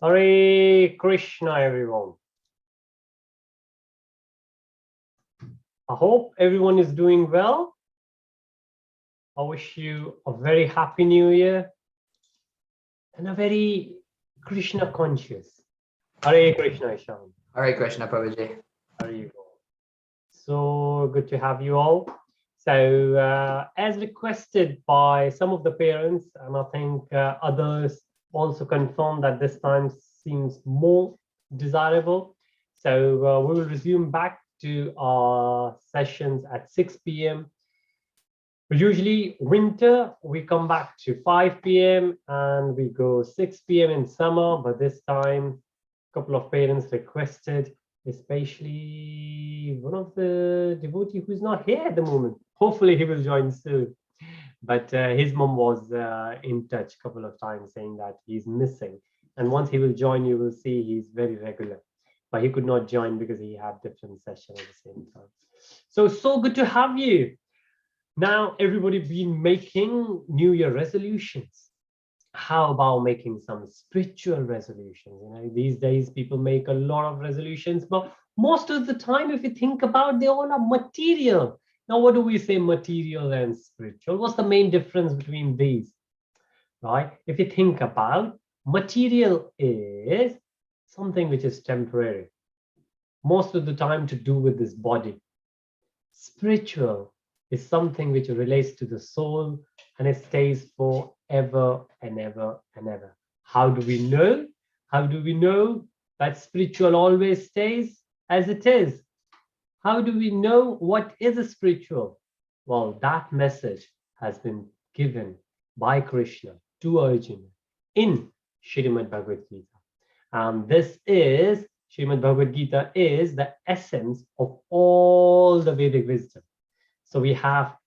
Hare Krishna, everyone. I hope everyone is doing well. I wish you a very happy new year and a very Krishna conscious. Hare Krishna, Ishan. Hare Krishna, Prabhuji. Hare go. So good to have you all. So as requested by some of the parents, and I think others also confirmed that this time seems more desirable. So we will resume back to our sessions at 6 p.m. Usually winter, we come back to 5 p.m. and we go 6 p.m. in summer, but this time a couple of parents requested, especially one of the devotee who's not here at the moment. Hopefully he will join soon. But his mom was in touch a couple of times saying that he's missing. And once he will join, you will see he's very regular. But he could not join because he had different sessions at the same time. So good to have you. Now, everybody been making New Year resolutions. How about making some spiritual resolutions? You know, these days people make a lot of resolutions, but most of the time, if you think about, they all are material. Now, what do we say, material and spiritual? What's the main difference between these? Right? If you think about, material is something which is temporary, most of the time to do with this body. Spiritual is something which relates to the soul and it stays forever and ever and ever. How do we know? How do we know that spiritual always stays as it is? How do we know what is a spiritual? Well, that message has been given by Krishna to Arjuna in Srimad Bhagavad-Gītā. And this is, Srimad Bhagavad-Gītā is the essence of all the Vedic wisdom. So we have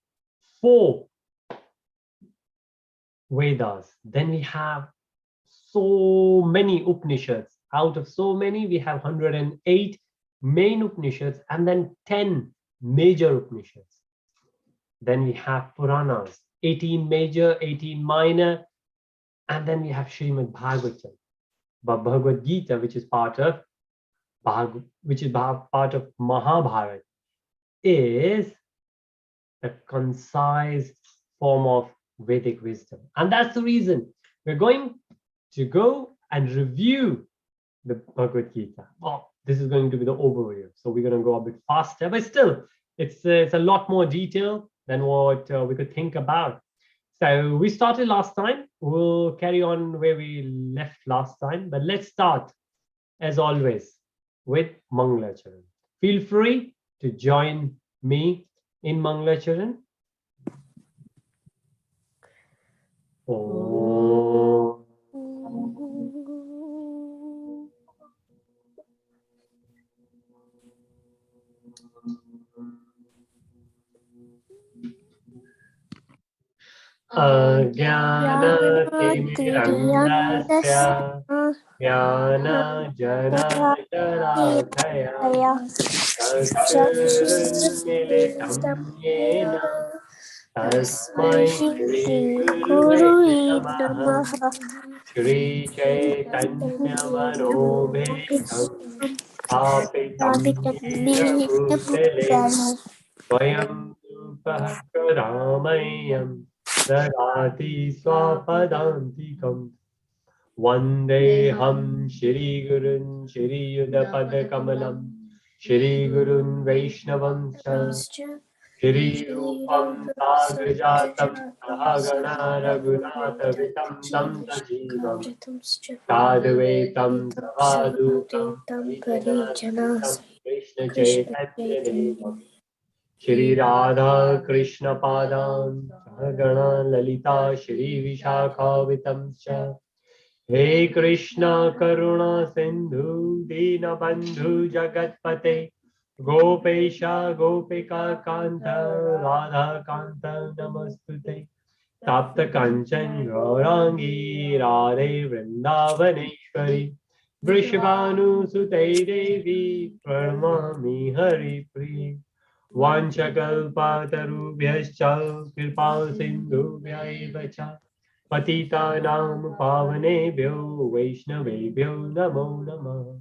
4 Vedas. Then we have so many Upanishads. Out of so many, we have 108 main Upanishads and then 10 major Upanishads. Then we have Puranas, 18 major, 18 minor, and then we have Srimad Bhagavatam. But Bhagavad-Gītā, which is part of Mahabharata, is a concise form of Vedic wisdom. And that's the reason we're going to go and review the Bhagavad-Gītā. Well, this is going to be the overview. So we're going to go a bit faster, but still, it's a lot more detail than what we could think about. So we started last time. We'll carry on where we left last time, but let's start, as always, with Mangalacharan. Feel free to join me in Mangalacharan. Oh. Ajnana-timirandasya Jnana-jana-shalakaya Chakshurunmilitam yena Tasmai Shri-Gurave Namaha Shri Chaitanya-Manobhishtam Apitam Yena Bhutale Swayam Rupah Karamayam Dadati Swapadantikam Vandeham Shri Gurun Shri Yudapadakamalam Shri Gurun Vaishnavam Shri Rupam Sagrajatam Sahagana Raghunatha Vitam Tam Tajivam Sadhvetam Savadukam Parijanatam Krishna Chaitanya Devam Shri Radha Krishna Padam Sahagana Lalita Shri Vishakhavitam Cha He Krishna Karuna Sindhu Dina Bandhu Jagatpate Gopesha Gopika Kanta Radha Kanta Namastute Tapta Kanchan Gaurangi Radhe Vrindavaneshwari Vrishabhanu Sute Devi Pranamami Hari Priya Vanchakalpatarubhyascha Kripa Sindhubhyaiva cha Patitanam pavanebhyo Vaishnavebhyo Namo Namah.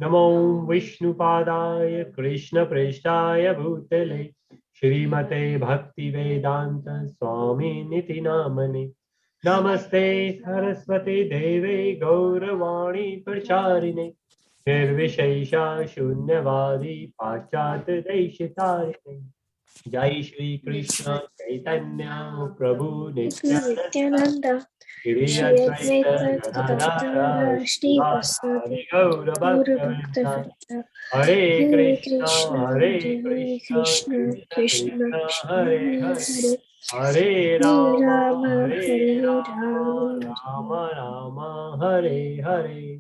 Namo Vishnupadaya Krishna Preshtaya Bhutale Shrimate Bhakti Vedanta Swami Niti Namane. Namaste Saraswati Deve Gauravani Pracharine Nirvishesha Shunyavadi Pachat Deshitarine. Jai Shri Krishna Chaitanya Prabhu Nityananda Nityananda, Shri Shri Advaita Advaita Gadadhara Gadadhara, Shri Srivasadi Vasadi, Gaura Gaura Bhakta Bhakta, Hare Hare Krishna Krishna, Hare Hare Krishna Krishna, Krishna Krishna Krishna Krishna, Hare Hare Hare Hare, Hare Hare Rama Rama, Hare Hare Rama Rama, Rama Rama Hare Hare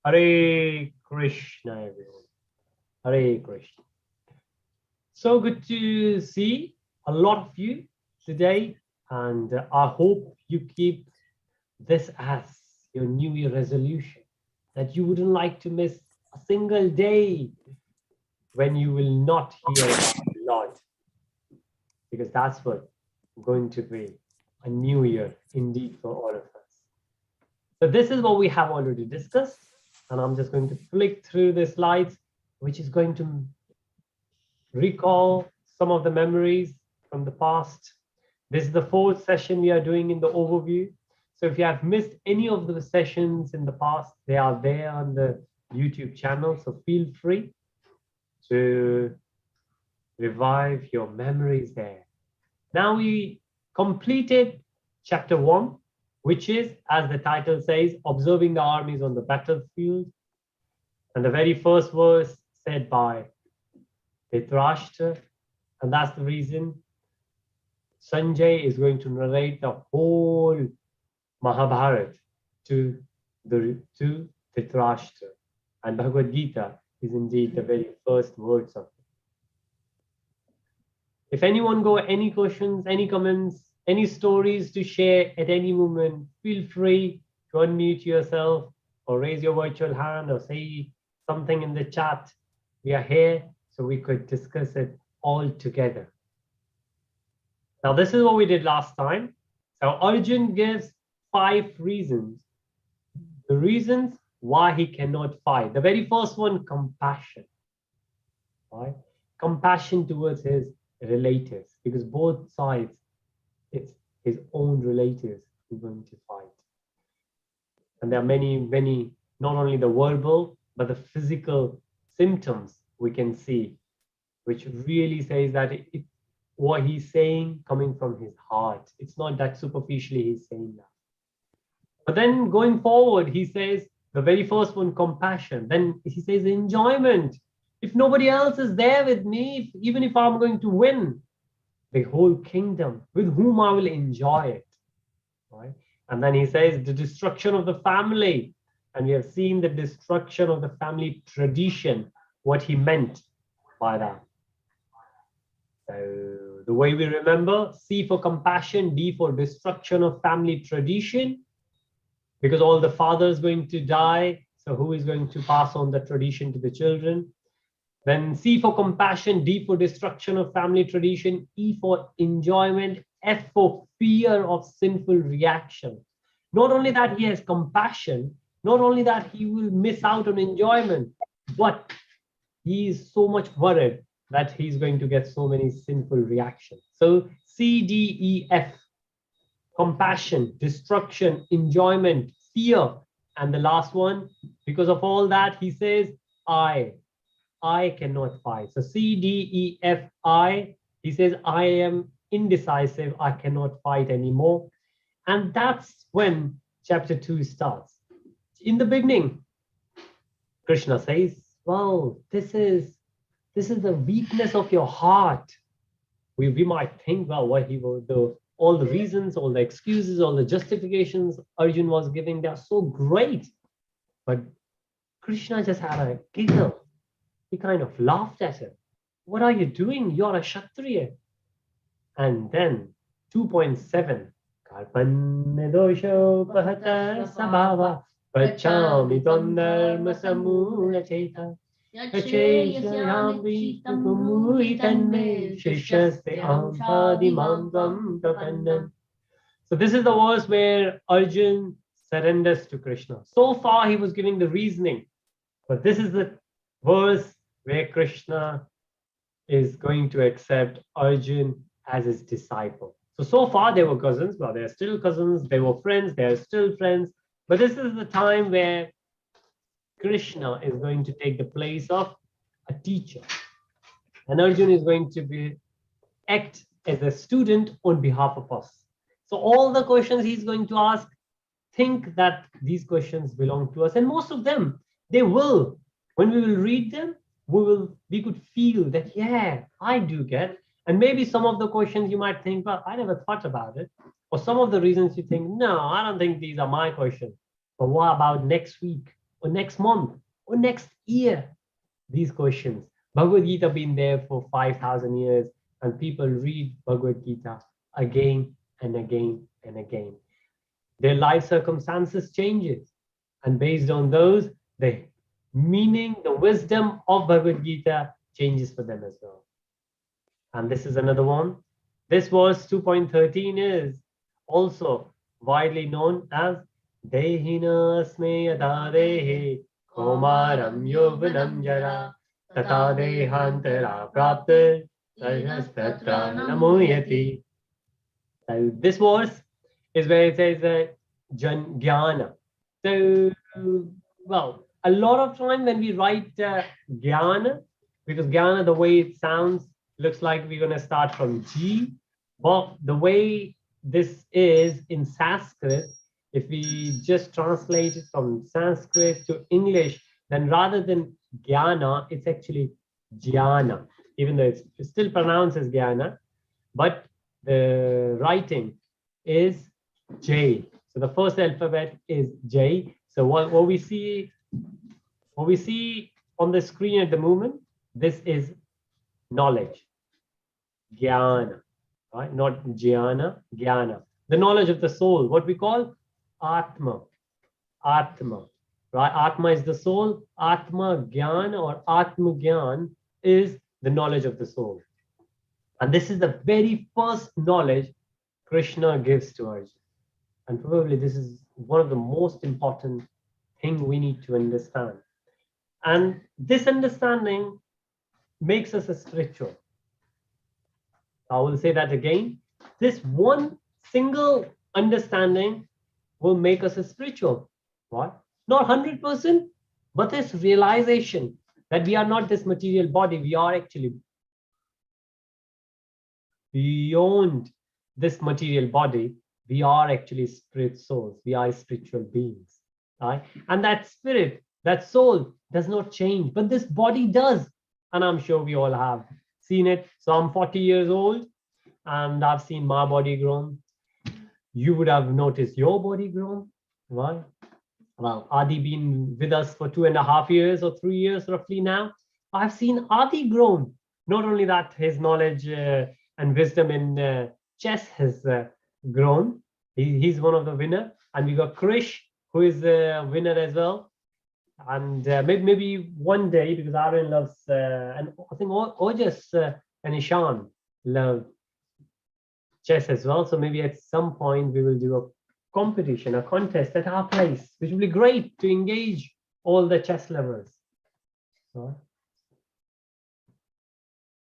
Hare Krishna everyone. Hare Krishna. So good to see a lot of you today, and I hope you keep this as your New Year resolution, that you wouldn't like to miss a single day when you will not hear about the Lord, because that's what going to be a new year indeed for all of us. So this is what we have already discussed, and I'm just going to flick through the slides, which is going to recall some of the memories from the past. This is the 4th session we are doing in the overview. So if you have missed any of the sessions in the past, they are there on the YouTube channel. So feel free to revive your memories there. Now we completed chapter 1, which is, as the title says, observing the armies on the battlefield. And the very first verse said by Dhritarashtra, and that's the reason Sanjay is going to narrate the whole Mahabharata to Dhritarashtra, and Bhagavad-Gītā is indeed the very first words of it. If anyone got any questions, any comments, any stories to share at any moment, feel free to unmute yourself or raise your virtual hand or say something in the chat. We are here so we could discuss it all together. Now, this is what we did last time. So Arjun gives 5 reasons. The reasons why he cannot fight. The very first one, compassion. Right? Compassion towards his relatives, because both sides, it's his own relatives who are going to fight. And there are many, not only the verbal, but the physical symptoms we can see, which really says that what he's saying coming from his heart. It's not that superficially he's saying that. But then going forward, he says, the very first one, compassion. Then he says enjoyment. If nobody else is there with me, even if I'm going to win the whole kingdom, with whom I will enjoy it, right? And then he says the destruction of the family. And we have seen the destruction of the family tradition, what he meant by that. So the way we remember, C for compassion, D for destruction of family tradition, because all the fathers going to die. So who is going to pass on the tradition to the children? Then C for compassion, D for destruction of family tradition, E for enjoyment, F for fear of sinful reaction. Not only that he has compassion, not only that he will miss out on enjoyment, but he is so much worried that he's going to get so many sinful reactions. So C, D, E, F, compassion, destruction, enjoyment, fear. And the last one, because of all that, he says, I cannot fight. So C, D, E, F, I, he says, I am indecisive. I cannot fight anymore. And that's when chapter 2 starts. In the beginning, Krishna says, well, this is the weakness of your heart. We might think, well, what he will do, all the reasons, all the excuses, all the justifications Arjun was giving, they're so great. But Krishna just had a giggle. He kind of laughed at him. What are you doing? You're a Kshatriya. And then 2.7. Karpanne dosho pahata sabhava pachami tvam dharma samuna cheta yacheyami kumuri tanme shishyaste ampadi mam tvam prapannan So this is the verse where Arjun surrenders to Krishna. So far he was giving the reasoning, but this is the verse where Krishna is going to accept Arjun as his disciple. So far they were cousins. Well, they're still cousins. They were friends. They're still friends. But this is the time where Krishna is going to take the place of a teacher. And Arjun is going to act as a student on behalf of us. So all the questions he's going to ask, think that these questions belong to us. And most of them, they will. When we will read them, we could feel that, yeah, I do get. And maybe some of the questions you might think, well, I never thought about it. Or some of the reasons you think, no, I don't think these are my questions. But what about next week or next month or next year? These questions. Bhagavad-Gītā been there for 5,000 years, and people read Bhagavad-Gītā again and again and again. Their life circumstances changes, and based on those, the meaning, the wisdom of Bhagavad-Gītā changes for them as well. And this is another one. This verse 2.13 is also widely known as Dehina Smeyata Dehe Komaram Yovanam Jara Tata Dehantara Prapta Tatra Namoyati. So this verse is where it says Jnana. So, well, a lot of time when we write Jnana, because Jnana, the way it sounds, looks like we're going to start from G, but the way this is in Sanskrit, if we just translate it from Sanskrit to English, then rather than Jnana, it's actually Jnana, even though it's still pronounced as Jnana, but the writing is J. So the first alphabet is J. So what we see on the screen at the moment, this is knowledge. Jnana, right? Not jnana, jnana. The knowledge of the soul, what we call Atma. Atma, right? Atma is the soul. Atma Gyan or Atma Gyan is the knowledge of the soul. And this is the very first knowledge Krishna gives to us. And probably this is one of the most important things we need to understand. And this understanding makes us a spiritual. I will say that again. This one single understanding will make us a spiritual. Right? Not 100%, but this realization that we are not this material body, we are actually beyond this material body. We are actually spirit souls. We are spiritual beings. Right? And that spirit, that soul does not change, but this body does. And I'm sure we all have seen it. So I'm 40 years old and I've seen my body grown. You would have noticed your body grown, right? Well, Adi been with us for 2.5 years or 3 years roughly now. I've seen Adi grown. Not only that, his knowledge and wisdom in chess has grown. He's one of the winners. And we got Krish, who is a winner as well. And maybe one day, because Aaron loves, and I think Ojas and Ishan love chess as well. So maybe at some point we will do a competition, a contest at our place, which will be great to engage all the chess lovers. So,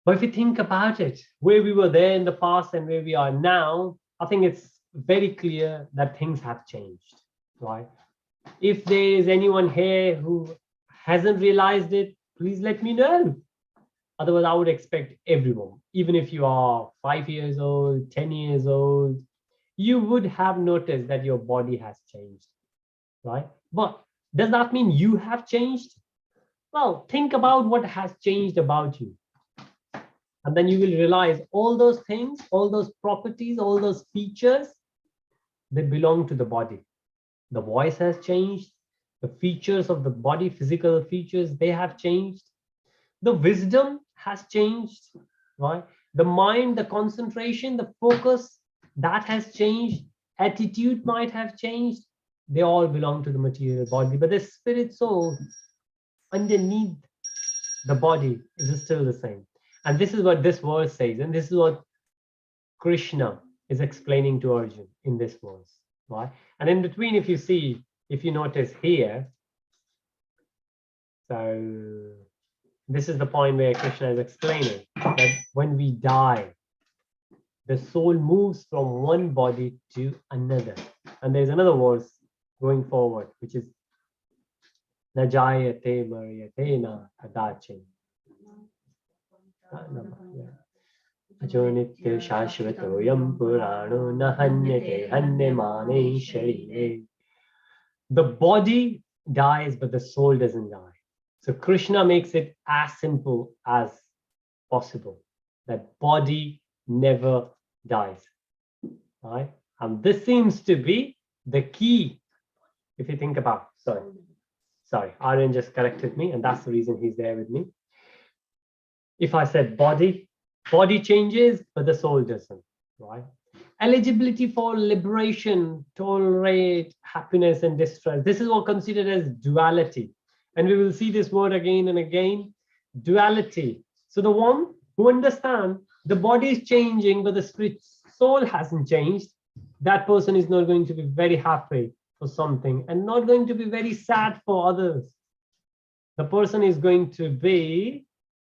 but if you think about it, where we were there in the past and where we are now, I think it's very clear that things have changed, right? If there is anyone here who hasn't realized it, please let me know. Otherwise, I would expect everyone, even if you are 5 years old, 10 years old, you would have noticed that your body has changed, right? But does that mean you have changed? Well, think about what has changed about you. And then you will realize all those things, all those properties, all those features, they belong to the body. The voice has changed. The features of the body, physical features, they have changed. The wisdom has changed, right? The mind, the concentration, the focus, that has changed. Attitude might have changed. They all belong to the material body. But the spirit soul underneath the body is still the same. And this is what this verse says. And this is what Krishna is explaining to Arjun in this verse, right? And in between, if you notice here, so this is the point where Krishna is explaining that when we die, the soul moves from one body to another. And there's another verse going forward, which is Najayate Maryatena Kadachin. Ajonitya Shashvatoyam Purano Nahanyate Hanyamane Sharire. The body dies, but the soul doesn't die. So Krishna makes it as simple as possible. That body never dies. Right? And this seems to be the key, if you think about, sorry, Aryan just corrected me, and that's the reason he's there with me. If I said body changes, but the soul doesn't, right? Eligibility for liberation, tolerate happiness and distress. This is all considered as duality. And we will see this word again and again, duality. So the one who understands the body is changing, but the spirit soul hasn't changed, that person is not going to be very happy for something and not going to be very sad for others. The person is going to be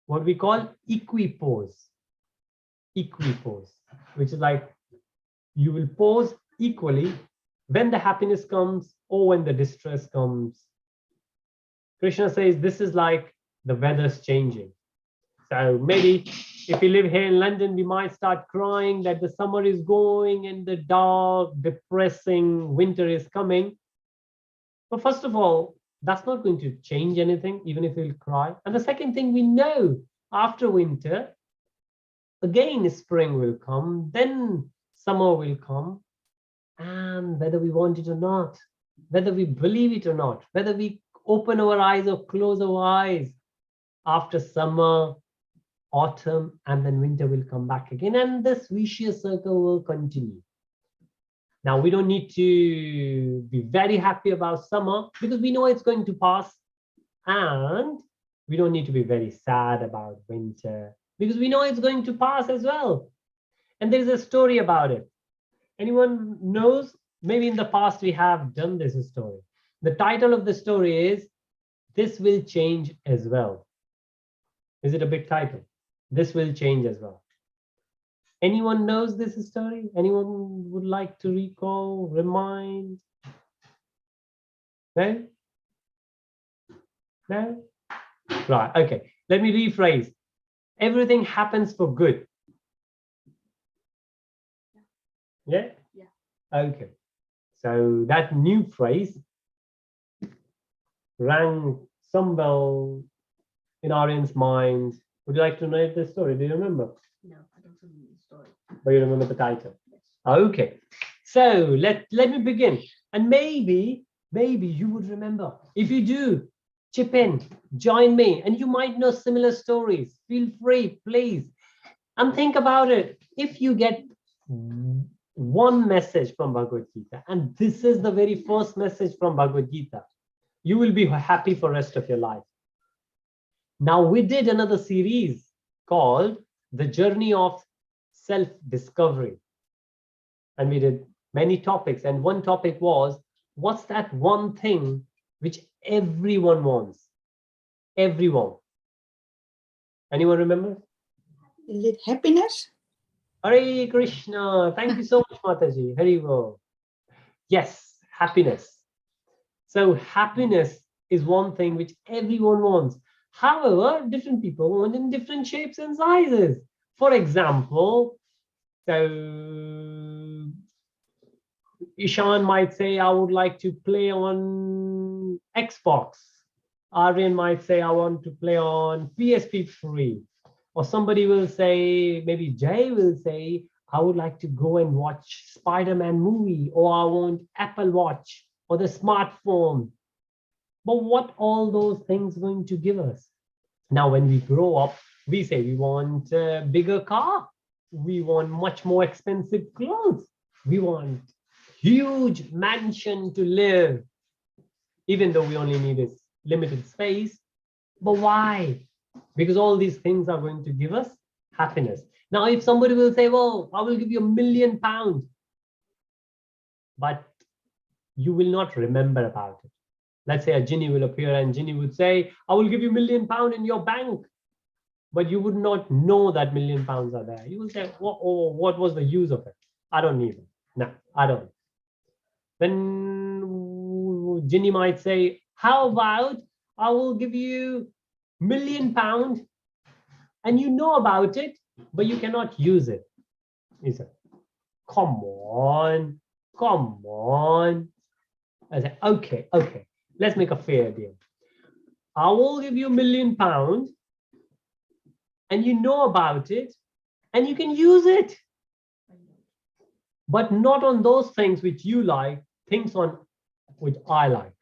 what we call equipose, which is like you will pose equally when the happiness comes or when the distress comes. Krishna says this is like the weather's changing. So maybe if we live here in London, we might start crying that the summer is going and the dark, depressing winter is coming. But first of all, that's not going to change anything, even if we'll cry. And the second thing, we know after winter, again spring will come, then summer will come. And whether we want it or not, whether we believe it or not, whether we open our eyes or close our eyes, after summer, autumn, and then winter will come back again. And this vicious circle will continue. Now, we don't need to be very happy about summer because we know it's going to pass. And we don't need to be very sad about winter because we know it's going to pass as well. And there's a story about it. Anyone knows? Maybe in the past we have done this story. The title of the story is This Will Change as Well. Is it a big title? This will change as well. Anyone knows this story? Anyone would like to recall, remind? No? No? Right, okay. Let me rephrase. Everything happens for good. Yeah? Yeah. Okay. So that new phrase rang some bell in Aryan's mind. Would you like to narrate this story? Do you remember? No, I don't remember the story. But you remember the title? Yes. Okay. So let me begin. And maybe you would remember. If you do, chip in, join me, and you might know similar stories. Feel free, please. And think about it. If you get one message from Bhagavad-Gītā, and this is the very first message from Bhagavad-Gītā, you will be happy for the rest of your life. Now, we did another series called The Journey of Self-Discovery. And we did many topics. And one topic was, what's that one thing which everyone wants? Everyone. Anyone remember? Is it happiness? Hare Krishna. Thank you so much, Mataji. Hare Bo. Yes, happiness. So happiness is one thing which everyone wants. However, different people want in different shapes and sizes. For example, so Ishan might say, I would like to play on Xbox. Aryan might say, I want to play on PSP3. Or somebody will say, maybe Jay will say, I would like to go and watch Spider-Man movie, or I want Apple Watch or the smartphone. But what all those things going to give us? Now, when we grow up, we say we want a bigger car. We want much more expensive clothes. We want huge mansion to live, even though we only need a limited space. But why? Because all these things are going to give us happiness. Now, if somebody will say, well, I will give you £1,000,000, but you will not remember about it. Let's say a genie will appear and genie would say, I will give you £1,000,000 in your bank, but you would not know that £1,000,000 are there. You will say, what was the use of it? I don't need it. No, I don't. Then genie might say, how about I will give you £1,000,000 and you know about it, but you cannot use it. He said, come on. I said, okay, let's make a fair deal. I will give you £1,000,000 and you know about it and you can use it, but not on those things which you like, things on which I like.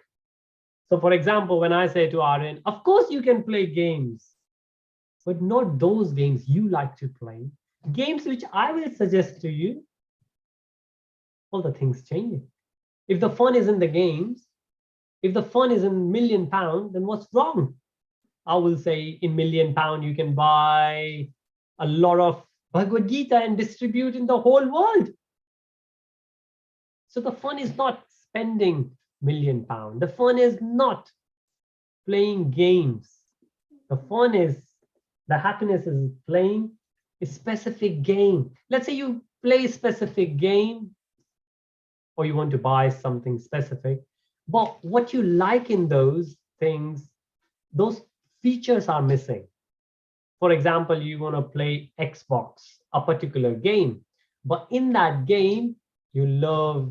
So for example, when I say to Aryan, of course you can play games, but not those games you like to play, games which I will suggest to you, all the things change. If the fun is in the games, if the fun is in £1,000,000, then what's wrong? I will say in £1,000,000, you can buy a lot of Bhagavad-Gītā and distribute in the whole world. So the fun is not spending £1,000,000. The fun is not playing games. The fun is, the happiness is playing a specific game. Let's say you play a specific game or you want to buy something specific, but what you like in those things, those features are missing. For example, you want to play Xbox, a particular game, but in that game, you love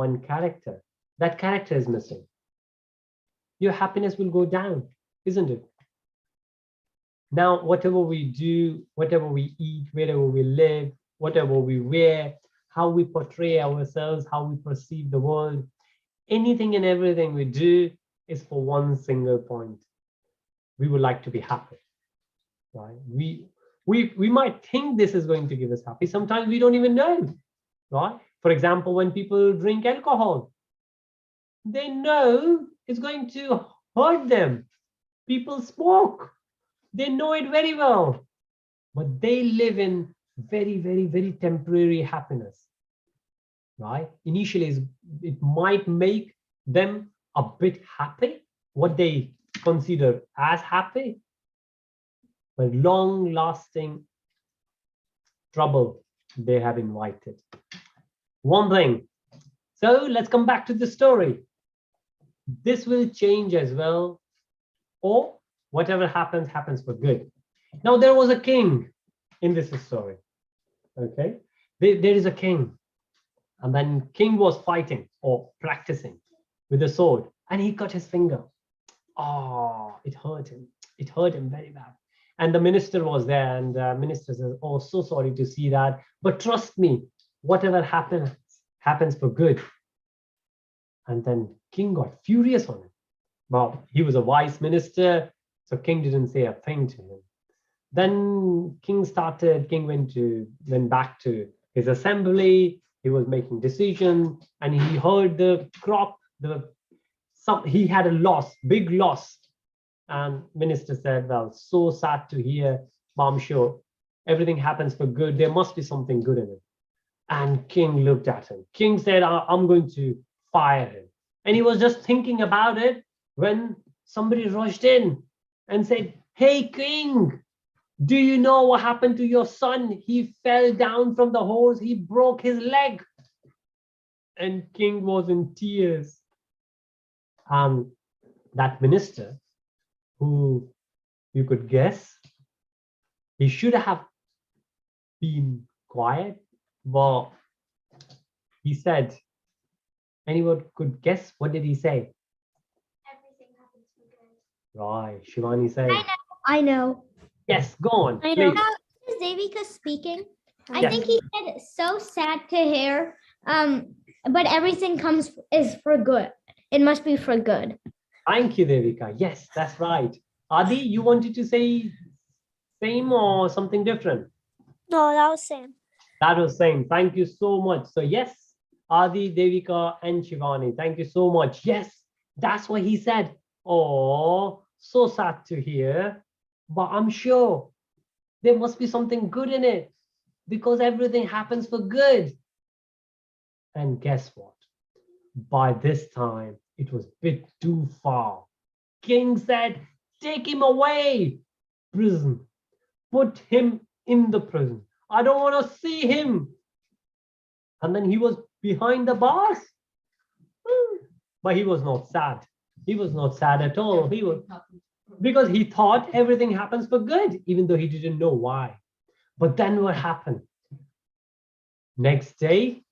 one character. That character is missing. Your happiness will go down, isn't it? Now, whatever we do, whatever we eat, wherever we live, whatever we wear, how we portray ourselves, how we perceive the world, anything and everything we do is for one single point. We would like to be happy, right? We might think this is going to give us happy. Sometimes we don't even know, right? For example, when people drink alcohol, they know it's going to hurt them. People smoke, they know it very well, but they live in very, very, very temporary happiness, right? Initially, it might make them a bit happy, what they consider as happy, but long-lasting trouble they have invited. One thing. So let's come back to the story. This will change as well, or whatever happens, happens for good. Now, there was a king in this story. Okay, there is a king, and then king was fighting or practicing with a sword, and he cut his finger. Oh, it hurt him. It hurt him very bad. And the minister was there, and the minister says, oh, so sorry to see that, but trust me, whatever happens, happens for good. And then king got furious on him. Well, he was a wise minister, so king didn't say a thing to him. Then king went back to his assembly. He was making decisions, and he heard the crop, he had a loss, big loss. And minister said, well, so sad to hear, but I'm sure everything happens for good. There must be something good in it. And king looked at him. King said, I'm going to fire him. And he was just thinking about it when somebody rushed in and said, hey, king, do you know what happened to your son? He fell down from the horse. He broke his leg. And king was in tears. That minister, who you could guess, he should have been quiet, but he said, anyone could guess, what did he say? Everything happens for good. Right, Shivani said. I know. Yes, go on. I know. Please. Is Devika speaking? I Yes. think he said so sad to hear. But everything is for good. It must be for good. Thank you, Devika. Yes, that's right. Adi, you wanted to say same or something different? No, that was same. That was same. Thank you so much. So yes, Adi, Devika, and Shivani, thank you so much. Yes, that's what he said. Oh, so sad to hear, but I'm sure There must be something good in it because everything happens for good. And guess what? By this time, it was a bit too far. King said, take him away. Prison. Put him in the prison. I don't want to see him. And then he was behind the bars. But he was not sad. He was not sad at all. He was, because he thought everything happens for good, even though he didn't know why. But then what happened? Next day,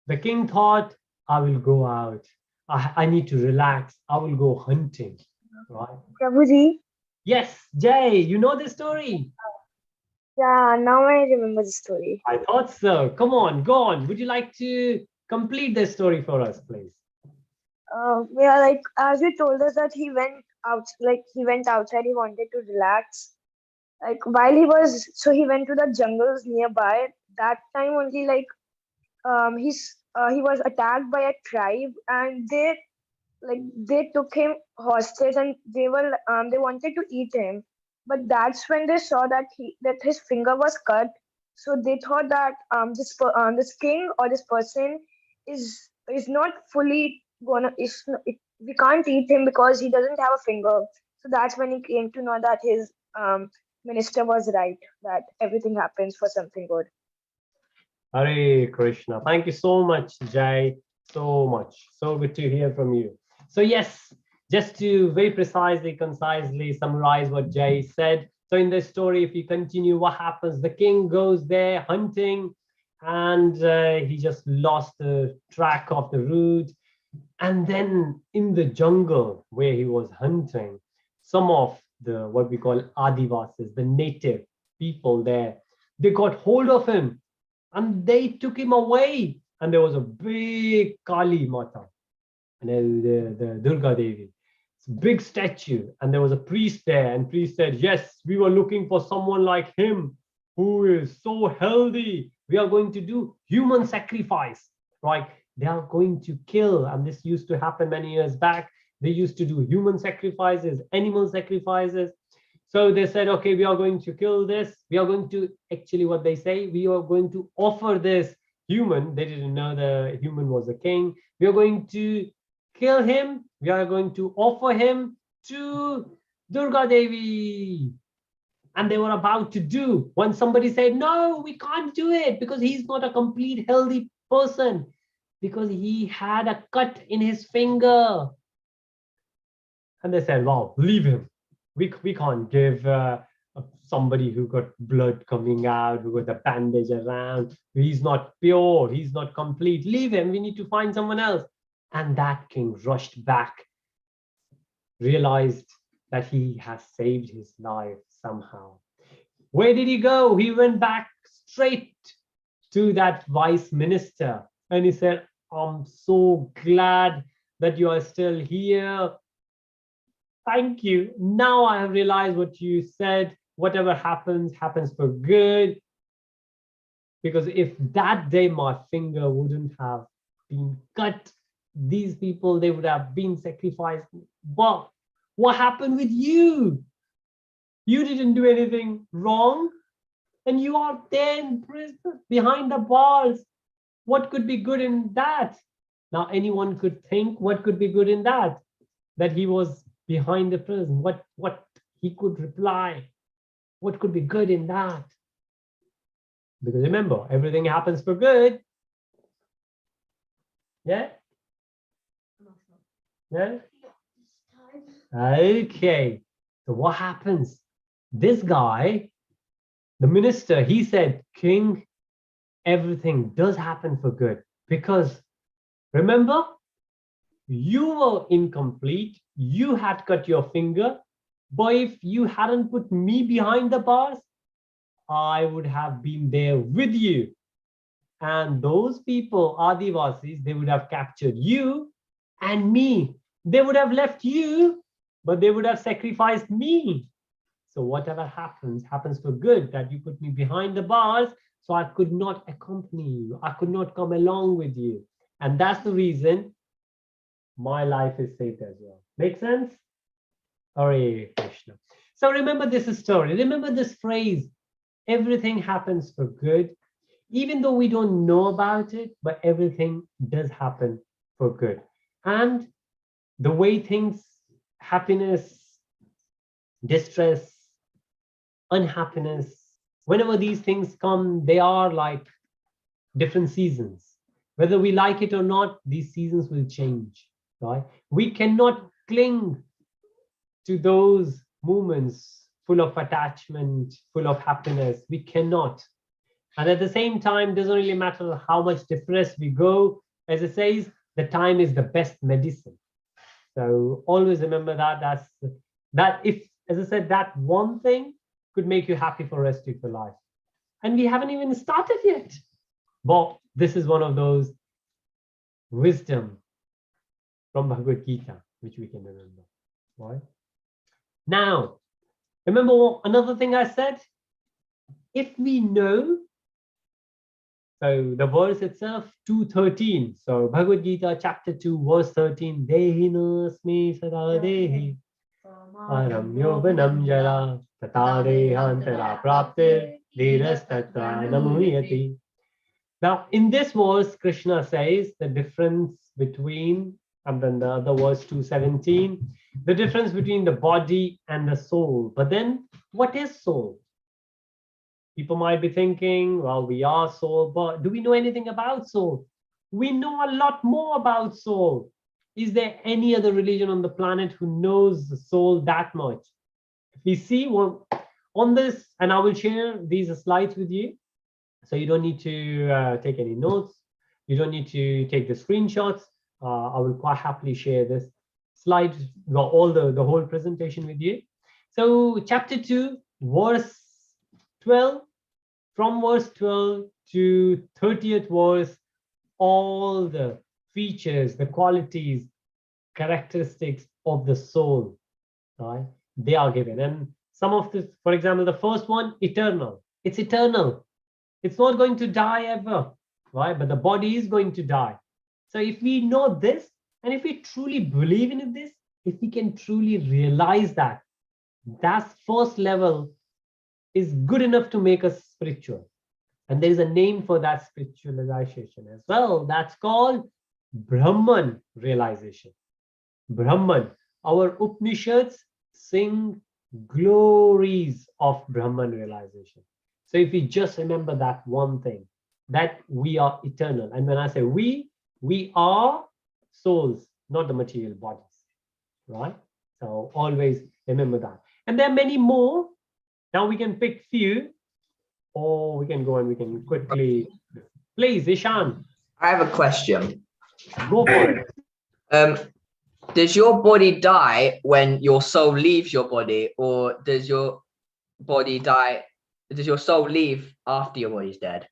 the king thought, I will go out. I need to relax. I will go hunting. Right? Prabhuji, Yes, Jay, you know the story. yeah, now I remember the story. I thought so. Come on, go on. Would you like to complete the story for us, please? Yeah, like as you told us that he went out, like he went outside, he wanted to relax. Like while he was, so he went to the jungles nearby. That time only, like he was attacked by a tribe, and they took him hostage, and they wanted to eat him. But that's when they saw that his finger was cut. So they thought that this king or this person is not fully gonna we can't eat him because he doesn't have a finger. So that's when he came to know that his minister was right, that everything happens for something good. Hare Krishna. Thank you so much, Jay. So much. So good to hear from you. So yes, just to very precisely, concisely summarize what Jay said. So in this story, if you continue, what happens? The king goes there hunting, and he just lost the track of the route. And then in the jungle where he was hunting, some of the what we call Adivasis, the native people there, they got hold of him and they took him away. And there was a big Kali Mata, and the Durga Devi, it's a big statue, and there was a priest there, and priest said, yes, we were looking for someone like him who is so healthy. We are going to do human sacrifice, right? They are going to kill, and this used to happen many years back. They used to do human sacrifices, animal sacrifices. So they said, okay, we are going to kill this. We are going to, actually what they say, we are going to offer this human. They didn't know the human was a king. We are going to kill him. We are going to offer him to Durga Devi. And they were about to do when somebody said, no, we can't do it because he's not a complete healthy person, because he had a cut in his finger. And they said, wow, leave him. We can't give somebody who got blood coming out, who got a bandage around. He's not pure. He's not complete. Leave him. We need to find someone else. And that king rushed back, realized that he has saved his life somehow. Where did he go? He went back straight to that vice minister. And he said, I'm so glad that you are still here. Thank you. Now I have realized what you said. Whatever happens, happens for good. Because if that day my finger wouldn't have been cut, these people, they would have been sacrificed. But what happened with you? You didn't do anything wrong, and you are there in prison, behind the bars. What could be good in that? Now anyone could think, what could be good in that? That he was behind the prison. What he could reply? What could be good in that? Because remember, everything happens for good. Yeah? Yeah? Okay. So what happens? This guy, the minister, he said, King, everything does happen for good. Because remember, you were incomplete. You had cut your finger. But if you hadn't put me behind the bars, I would have been there with you. And those people, Adivasis, they would have captured you and me. They would have left you, but they would have sacrificed me. So whatever happens, happens for good, that you put me behind the bars, so I could not accompany you. I could not come along with you. And that's the reason my life is saved as well. Make sense? Hare Krishna. So remember this story, remember this phrase, everything happens for good, even though we don't know about it, but everything does happen for good. And the way things, happiness, distress, unhappiness, whenever these things come, they are like different seasons. Whether we like it or not, these seasons will change, right? We cannot cling to those moments full of attachment, full of happiness. We cannot. And at the same time, doesn't really matter how much depressed we go. As it says, the time is the best medicine. So always remember that. That if, as I said, that one thing could make you happy for the rest of your life. And we haven't even started yet. But this is one of those wisdom from Bhagavad-Gītā, which we can remember. Right? Now, remember another thing I said? If we know, so the verse itself, 2:13. So Bhagavad-Gītā chapter 2, verse 13. Dehinasmi sada dehi param yoganam jara tata dehantara praptir dhiras tatra namuyati. Now, in this verse, Krishna says the difference between, and then the other verse 2:17, the difference between the body and the soul. But then, what is soul? People might be thinking, well, we are soul, but do we know anything about soul? We know a lot more about soul. Is there any other religion on the planet who knows the soul that much? If we see one on this, and I will share these slides with you, so you don't need to take any notes. You don't need to take the screenshots. I will quite happily share this slide, all the whole presentation with you. So chapter 2, verse 12, from verse 12 to 30th verse, all the features, the qualities, characteristics of the soul, right? They are given. And some of this, for example, the first one, eternal. It's eternal. It's not going to die ever, right? But the body is going to die. So if we know this, and if we truly believe in this, if we can truly realize that, that first level is good enough to make us spiritual. And there is a name for that spiritualization as well. That's called Brahman realization. Brahman. Our Upanishads sing glories of Brahman realization. So if we just remember that one thing, that we are eternal. And when I say we are souls, not the material bodies, right? So always remember that. And there are many more. Now we can pick few, or we can go and we can quickly, please, Ishan. I have a question. Go for it. Does your body die when your soul leaves your body, or does your body die? Does your soul leave after your body's dead?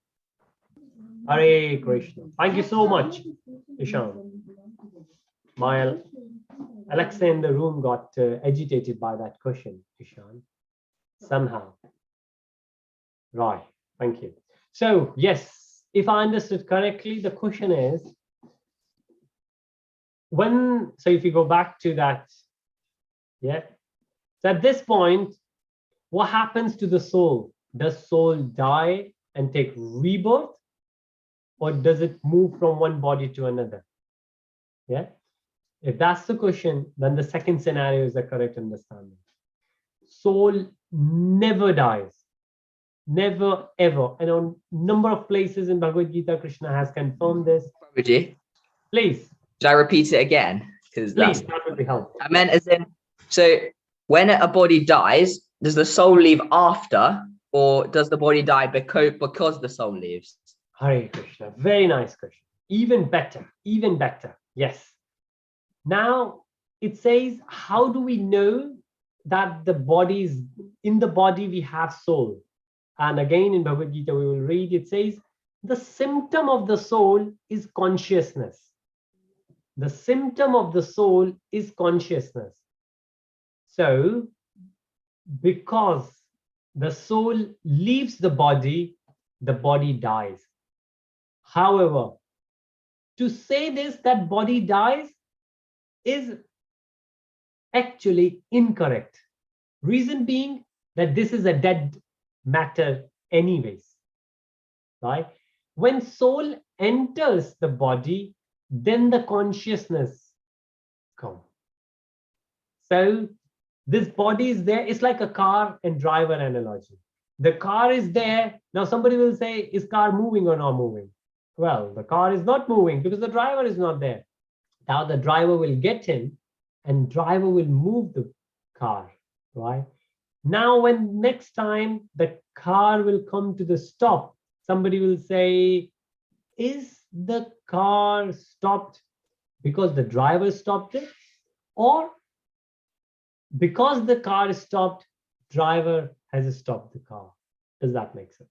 Hare Krishna. Thank you so much, Ishan. My Alexa in the room got agitated by that question, Ishan, somehow. Right, thank you. So, yes, if I understood correctly, the question is, so if you go back to that, yeah. So at this point, what happens to the soul? Does soul die and take rebirth? Or does it move from one body to another? Yeah. If that's the question, then the second scenario is the correct understanding. Soul never dies. Never, ever. And on number of places in Bhagavad-Gītā, Krishna has confirmed this. Prabhuji, Please. should I repeat it again? Because Please, that would be helpful. I meant as in, so when a body dies, does the soul leave after, or does the body die because the soul leaves? Hare Krishna. Very nice question. Even better. Even better. Yes. Now it says, how do we know that the body is in the body we have soul? And again in Bhagavad-Gītā we will read, it says, the symptom of the soul is consciousness. The symptom of the soul is consciousness. So, because the soul leaves the body dies. However, to say this, that body dies, is actually incorrect. Reason being that this is a dead matter anyways, right? When soul enters the body, then the consciousness comes. So this body is there. It's like a car and driver analogy. The car is there. Now somebody will say, is car moving or not moving? Well, the car is not moving because the driver is not there. Now the driver will get in and driver will move the car, right? Now when next time the car will come to the stop, somebody will say, is the car stopped because the driver stopped it, or because the car is stopped, driver has stopped the car? Does that make sense?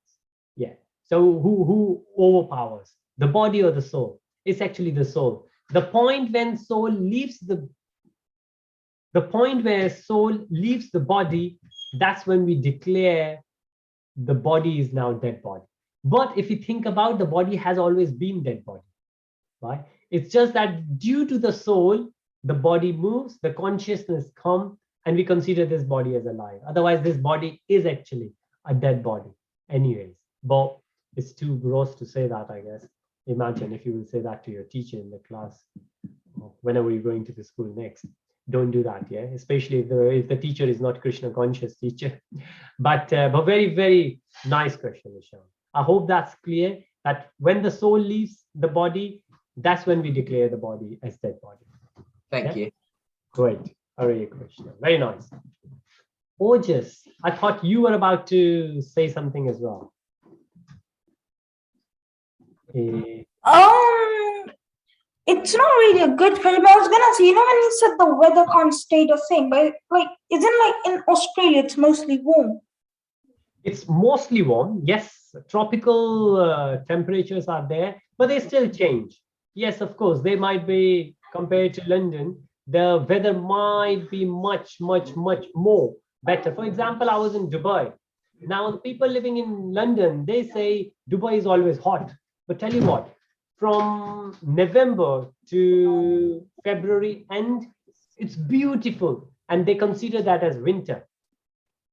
Yeah. So who overpowers, the body or the soul? It's actually the soul. The point when soul leaves the point where soul leaves the body, that's when we declare the body is now dead body. But if you think about, the body has always been dead body, right? It's just that due to the soul, the body moves, the consciousness comes, and we consider this body as alive. Otherwise, this body is actually a dead body anyways. But it's too gross to say that, I guess. Imagine if you will say that to your teacher in the class, whenever you're going to the school next. Don't do that, yeah, especially if the teacher is not Krishna conscious teacher. But very, very nice question, Ishan. I hope that's clear, that when the soul leaves the body, that's when we declare the body as dead body. Thank you. Great. Hare Krishna. Very nice. Ojas, I thought you were about to say something as well. It's not really a good question, but I was gonna say, when you said the weather can't stay the same, but like, isn't like in Australia it's mostly warm? It's mostly warm. Yes, tropical temperatures are there, but they still change. Yes, of course, they might be, compared to London, the weather might be much, much, much more better. For example, I was in Dubai. Now, the people living in London, they say Dubai is always hot. But tell you what, from November to February end, it's beautiful. And they consider that as winter.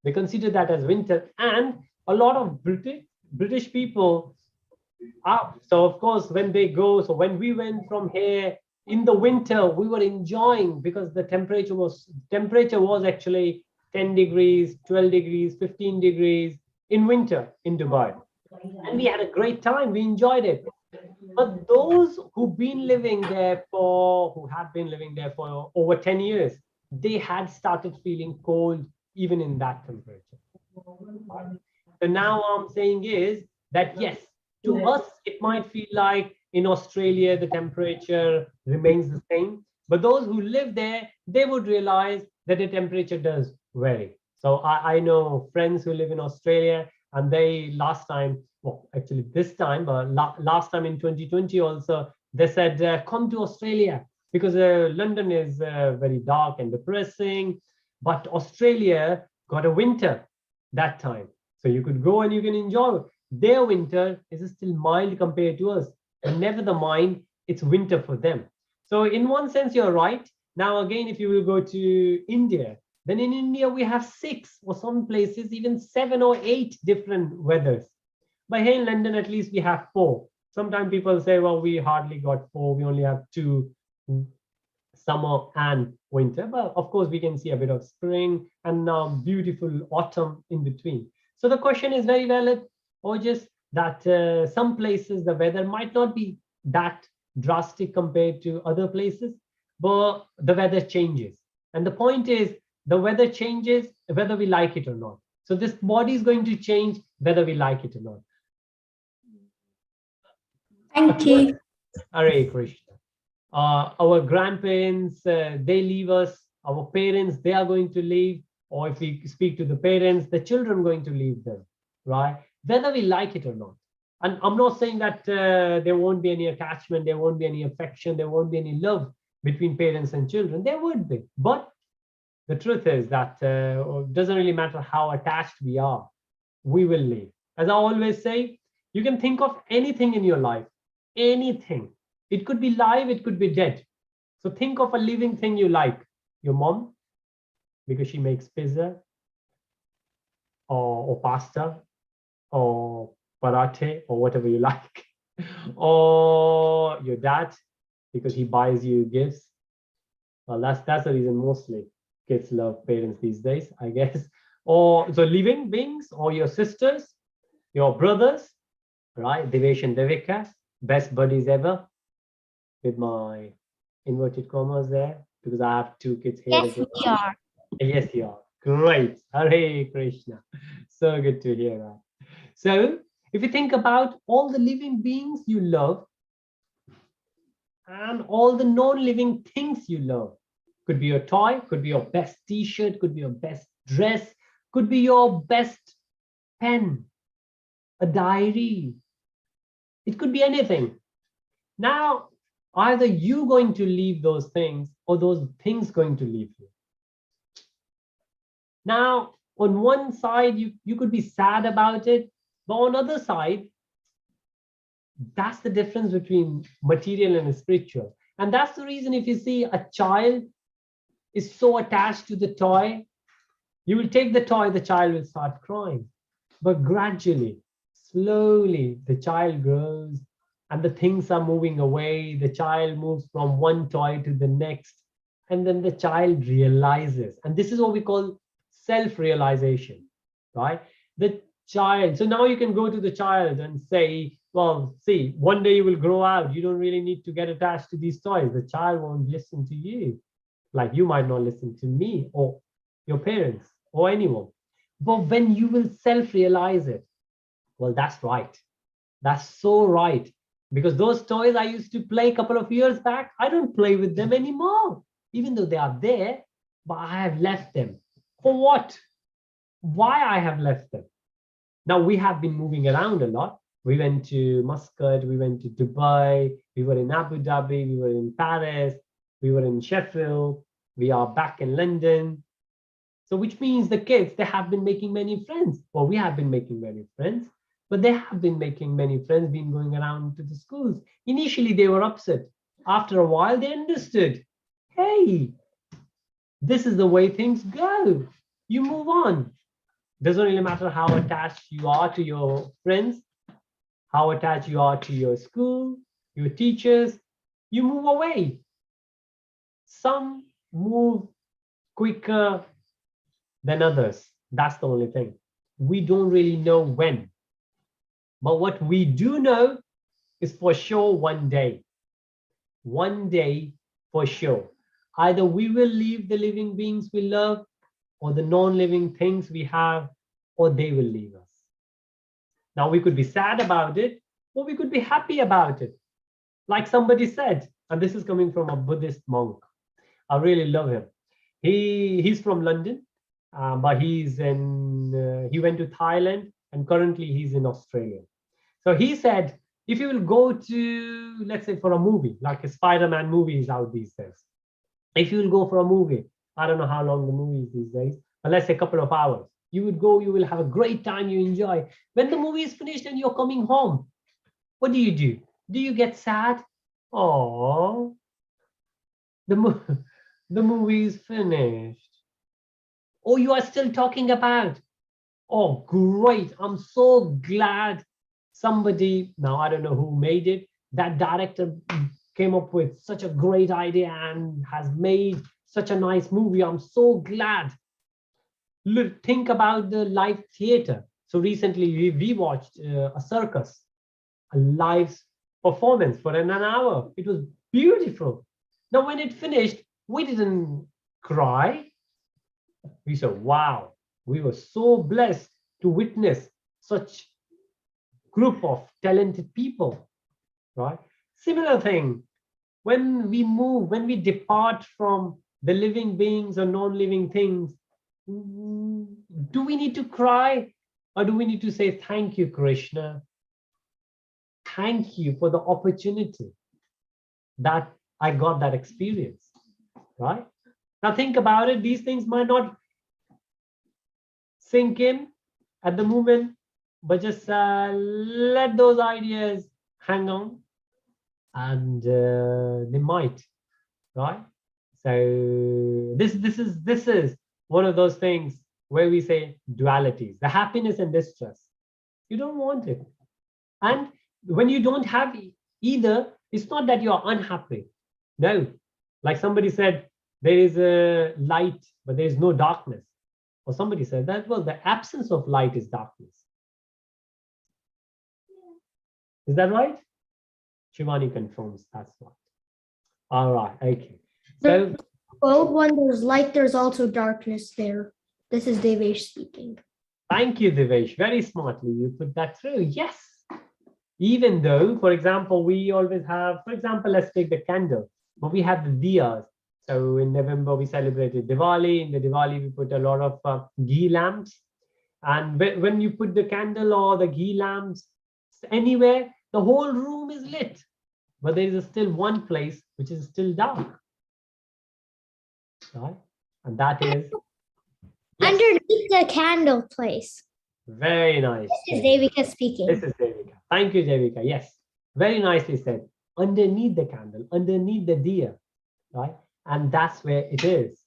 They consider that as winter. And a lot of British people are, so of course, when they go, so when we went from here in the winter, we were enjoying, because the temperature was actually 10 degrees, 12 degrees, 15 degrees in winter in Dubai. And we had a great time. We enjoyed it. But those who have been living there for over 10 years, they had started feeling cold even in that temperature. So now I'm saying is that, yes, to us, it might feel like in Australia, the temperature remains the same. But those who live there, they would realize that the temperature does vary. So I know friends who live in Australia, and they last time, well, actually this time, but last time in 2020 also, they said, come to Australia, because London is very dark and depressing. But Australia got a winter that time. So you could go and you can enjoy it. Their winter is still mild compared to us. But never the mind, it's winter for them. So in one sense, you're right. Now, again, if you will go to India, then in India, we have 6 or some places, even 7 or 8 different weathers. But here in London, at least we have 4. Sometimes people say, well, we hardly got 4. We only have 2, summer and winter. But of course, we can see a bit of spring and now beautiful autumn in between. So the question is very valid, or just that some places, the weather might not be that drastic compared to other places, but the weather changes. And the point is, the weather changes whether we like it or not. So this body is going to change whether we like it or not. Thank you. Hare Krishna. Our grandparents, they leave us. Our parents, they are going to leave. Or if we speak to the parents, the children are going to leave them, right? Whether we like it or not. And I'm not saying that there won't be any attachment, there won't be any affection, there won't be any love between parents and children. There would be. But the truth is that it doesn't really matter how attached we are, we will leave. As I always say, you can think of anything in your life, anything. It could be live, it could be dead. So think of a living thing you like. Your mom, because she makes pizza. or pasta or parathe or whatever you like, or your dad because he buys you gifts. Well, that's the reason mostly kids love parents these days, I guess. Or the living beings, or your sisters, your brothers, right? Devesh and Devika, best buddies ever, with my inverted commas there, because I have 2 kids here. Yes, as well. we are. Yes, you are. Great. Hare Krishna. So good to hear that. So, if you think about all the living beings you love and all the non-living things you love, could be your toy, could be your best t-shirt, could be your best dress, could be your best pen, a diary. It could be anything. Now, either you going to leave those things or those things going to leave you. Now, on one side, you could be sad about it, but on the other side, that's the difference between material and spiritual. And that's the reason if you see a child is so attached to the toy, you will take the toy, the child will start crying. But gradually, slowly, the child grows and the things are moving away. The child moves from one toy to the next. And then the child realizes. And this is what we call self-realization, right? The child. So now you can go to the child and say, well, see, one day you will grow out. You don't really need to get attached to these toys. The child won't listen to you. Like you might not listen to me or your parents or anyone. But when you will self-realize it, well, that's right. That's so right. Because those toys I used to play a couple of years back, I don't play with them anymore, even though they are there, but I have left them. For what? Why I have left them? Now we have been moving around a lot. We went to Muscat, we went to Dubai, we were in Abu Dhabi, we were in Paris, we were in Sheffield, we are back in London. So which means the kids, they have been making many friends. Well, we have been making many friends, but they have been making many friends, been going around to the schools. Initially, they were upset. After a while, they understood, hey, this is the way things go. You move on. Doesn't really matter how attached you are to your friends, how attached you are to your school, your teachers, you move away. Some move quicker than others. That's the only thing. We don't really know when. But what we do know is for sure one day for sure, either we will leave the living beings we love or the non-living things we have, or they will leave us. Now we could be sad about it, or we could be happy about it. Like somebody said, and this is coming from a Buddhist monk. I really love him. He's from London, but he went to Thailand, and currently he's in Australia. So he said, if you will go to, let's say for a movie, like a Spider-Man movie is out these days. If you will go for a movie, I don't know how long the movie is these days, but let's say a couple of hours. You would go, you will have a great time, you enjoy. When the movie is finished and you're coming home, what do? Do you get sad? Oh, the movie is finished. Or you are still talking about, oh, great, I'm so glad somebody, now I don't know who made it, that director came up with such a great idea and has made such a nice movie. I'm so glad. Look, think about the live theater. So recently we watched a circus, a live performance for an hour. It was beautiful. Now, when it finished, we didn't cry. We said, wow, we were so blessed to witness such group of talented people, right? Similar thing, when we move, when we depart from the living beings or non-living things, do we need to cry, or do we need to say, thank you, Krishna? Thank you for the opportunity that I got that experience, right? Now think about it. These things might not sink in at the moment, but just let those ideas hang on, and they might, right? So this is one of those things where we say dualities, the happiness and distress. You don't want it. And when you don't have either, it's not that you're unhappy. No, like somebody said, there is a light, but there is no darkness. Or somebody said that, well, the absence of light is darkness. Is that right? Shivani confirms that's right. All right, okay. So, Well, when there's light, there's also darkness there. This is Devesh speaking. thank you, Devesh. Very smartly, you put that through. Yes. Even though, for example, we always have, for example, let's take the candle, but we have the diyas. So in November, we celebrated Diwali. In the Diwali, we put a lot of ghee lamps. And when you put the candle or the ghee lamps anywhere, the whole room is lit. But there is still one place which is still dark. Right? And that is yes. Underneath the candle place. Very nice. This is Devika speaking. This is Devika. Thank you, Devika. Yes, very nicely said. Underneath the candle, underneath the diya, right? And that's where it is,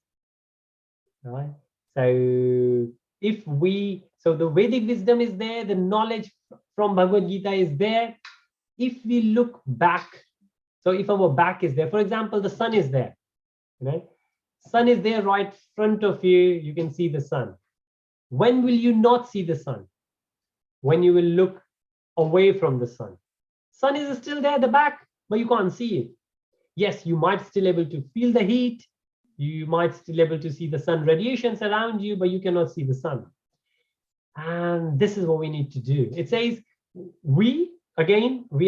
right? So if we, so the Vedic wisdom is there, the knowledge from Bhagavad-Gītā is there. If we look back, so if our back is there, for example, the sun is there, right? Sun is there right in front of you, you can see the sun. When will you not see the sun? When you will look away from the sun. Sun is still there at the back, but you can't see it. Yes, you might still able to feel the heat. You might still able to see the sun radiations around you, but you cannot see the sun. And this is what we need to do. It says, we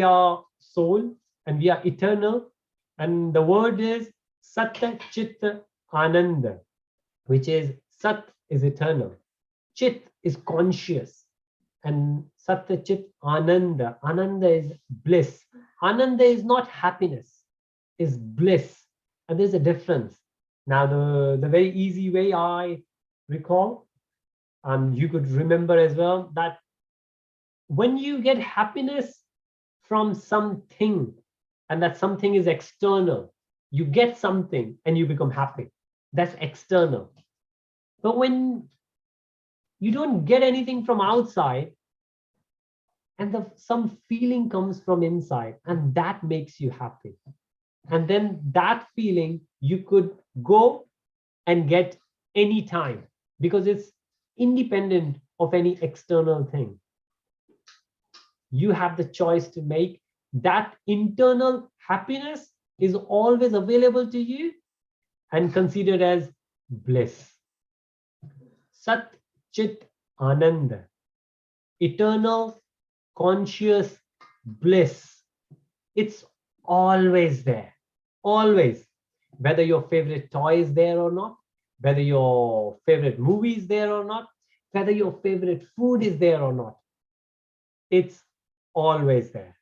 are soul and we are eternal. And the word is Satta Chitta Ananda, which is Sat is eternal. Chit is conscious. And Satta Chit Ananda. Ananda is bliss. Ananda is not happiness, is bliss. And there's a difference. Now, the very easy way I recall, and you could remember as well, that when you get happiness from something, and that something is external, you get something and you become happy. That's external. But when you don't get anything from outside, and some feeling comes from inside, and that makes you happy. And then that feeling you could go and get anytime because it's independent of any external thing. You have the choice to make. That internal happiness is always available to you and considered as bliss. Sat Chit Ananda, eternal conscious bliss. It's always there, always. Whether your favorite toy is there or not, whether your favorite movie is there or not, whether your favorite food is there or not, it's always there.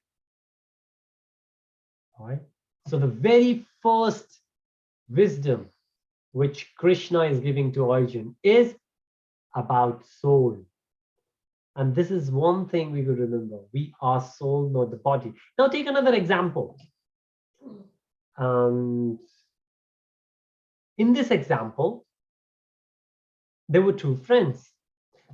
All right. So the very first wisdom which Krishna is giving to Arjuna is about soul. And this is one thing we could remember. We are soul, not the body. Now take another example. In this example, there were two friends.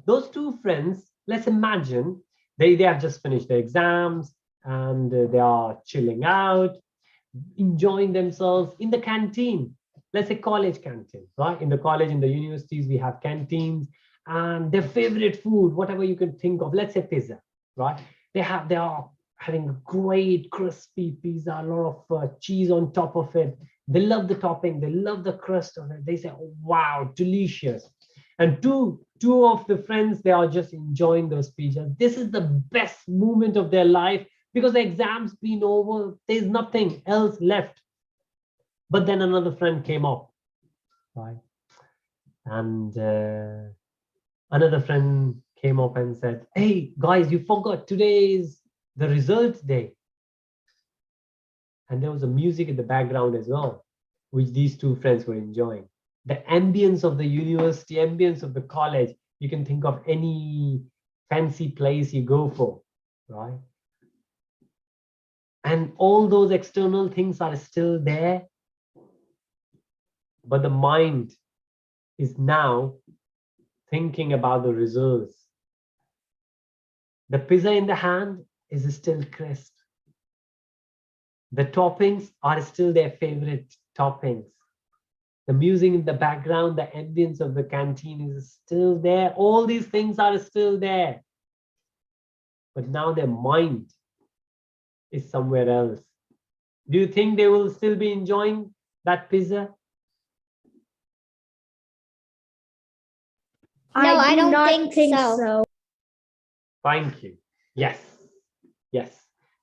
Those two friends, let's imagine they have just finished their exams and they are chilling out, enjoying themselves in the canteen. Let's say college canteen, right? In the college, in the universities, we have canteens and their favorite food, whatever you can think of, let's say pizza, right? They are having a great crispy pizza, a lot of cheese on top of it. They love the topping, they love the crust of it. They say, oh, wow, delicious. And two of the friends, they are just enjoying those pizzas. This is the best moment of their life because the exam's been over. There's nothing else left. But then another friend came up, right? And another friend came up and said, hey, guys, you forgot today is the results day. And there was a music in the background as well, which these two friends were enjoying. The ambience of the university, ambience of the college, you can think of any fancy place you go for, right? And all those external things are still there. But the mind is now thinking about the results. The pizza in the hand is still crisp. The toppings are still their favorite toppings. The music in the background, the ambience of the canteen is still there. All these things are still there. But now their mind is somewhere else. Do you think they will still be enjoying that pizza? No, I do don't not think so. Thank you. Yes. Yes.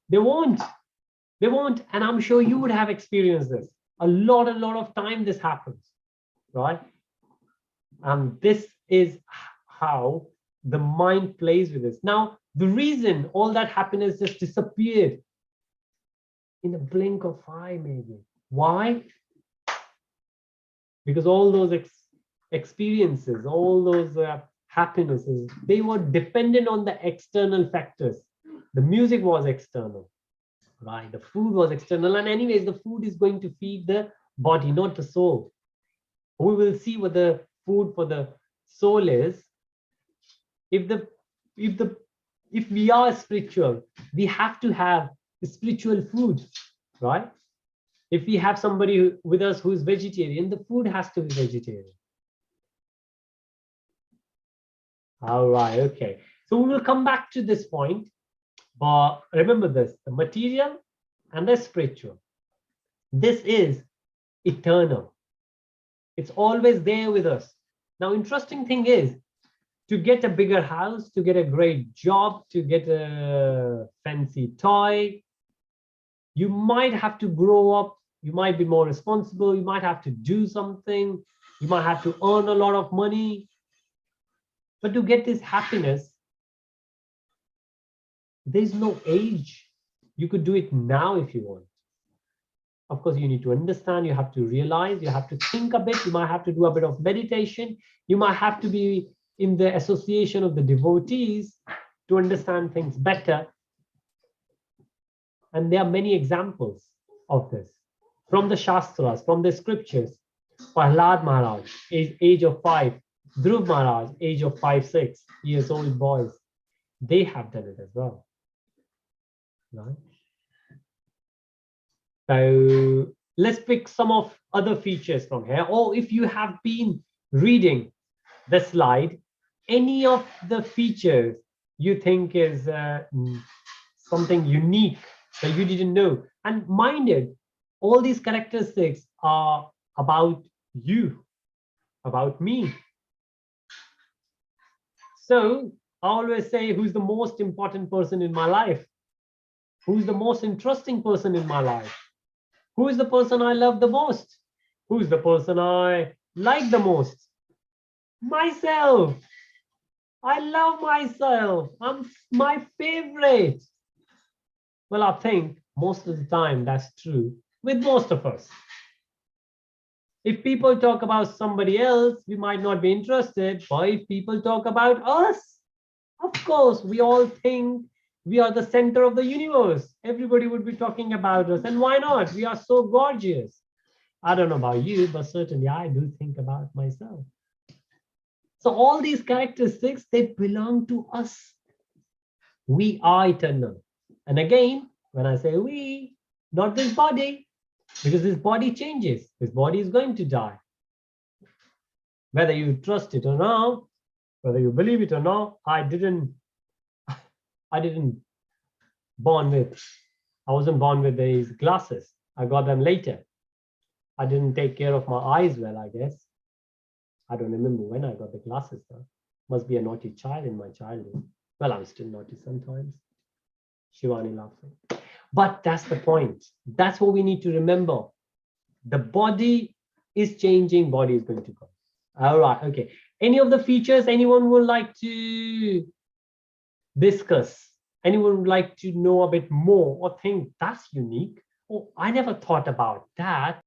They won't. They won't. And I'm sure you would have experienced this. A lot of time this happens, right? And this is how the mind plays with us. Now, the reason all that happiness just disappeared in a blink of an eye, maybe. Why? Because all those experiences, all those happinesses, they were dependent on the external factors. The music was external, right? The food was external. And anyways, the food is going to feed the body, not the soul. We will see what the food for the soul is. If we are spiritual, we have to have spiritual food, right? If we have somebody with us who is vegetarian, the food has to be vegetarian. All right, okay. So we will come back to this point, but remember this, the material and the spiritual. This is eternal. It's always there with us. Now, interesting thing is, to get a bigger house, to get a great job, to get a fancy toy, you might have to grow up, you might be more responsible, you might have to do something, you might have to earn a lot of money. But to get this happiness, there's no age. You could do it now if you want. Of course, you need to understand, you have to realize, you have to think a bit, you might have to do a bit of meditation, you might have to be in the association of the devotees to understand things better. And there are many examples of this from the Shastras, from the scriptures. Prahlad Maharaj, age of 5, Dhruv Maharaj, age of 5-6 years old boys, they have done it as well. Right? So let's pick some of other features from here. Or if you have been reading the slide, any of the features you think is something unique that you didn't know. And mind it, all these characteristics are about you, about me. So I always say, who's the most important person in my life? Who's the most interesting person in my life? Who is the person I love the most? Who's the person I like the most? Myself. I love myself. I'm my favorite. Well, I think most of the time that's true with most of us. If people talk about somebody else, we might not be interested. But if people talk about us, of course, we all think we are the center of the universe. Everybody would be talking about us. And why not? We are so gorgeous. I don't know about you, but certainly I do think about myself. So all these characteristics, they belong to us. We are eternal. And again, when I say we, not this body, because this body changes. This body is going to die. Whether you trust it or not, whether you believe it or not, I wasn't born with these glasses. I got them later. I didn't take care of my eyes well, I guess. I don't remember when I got the glasses though. Must be a naughty child in my childhood. Well, I'm still naughty sometimes. Shivani laughing. But that's the point. That's what we need to remember. The body is changing, body is going to go. All right, okay. Any of the features anyone would like to discuss? Anyone would like to know a bit more or think that's unique? Oh, I never thought about that.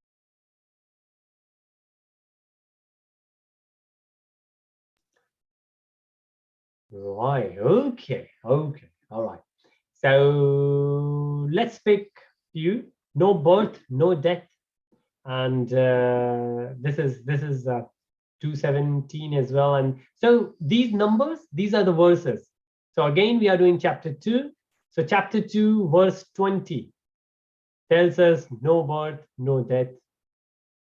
Right, okay, all right. So let's pick you. No birth, no death. And this is 2:17 as well. And so these numbers, these are the verses. So again, we are doing chapter 2. So chapter 2, verse 20 tells us no birth, no death,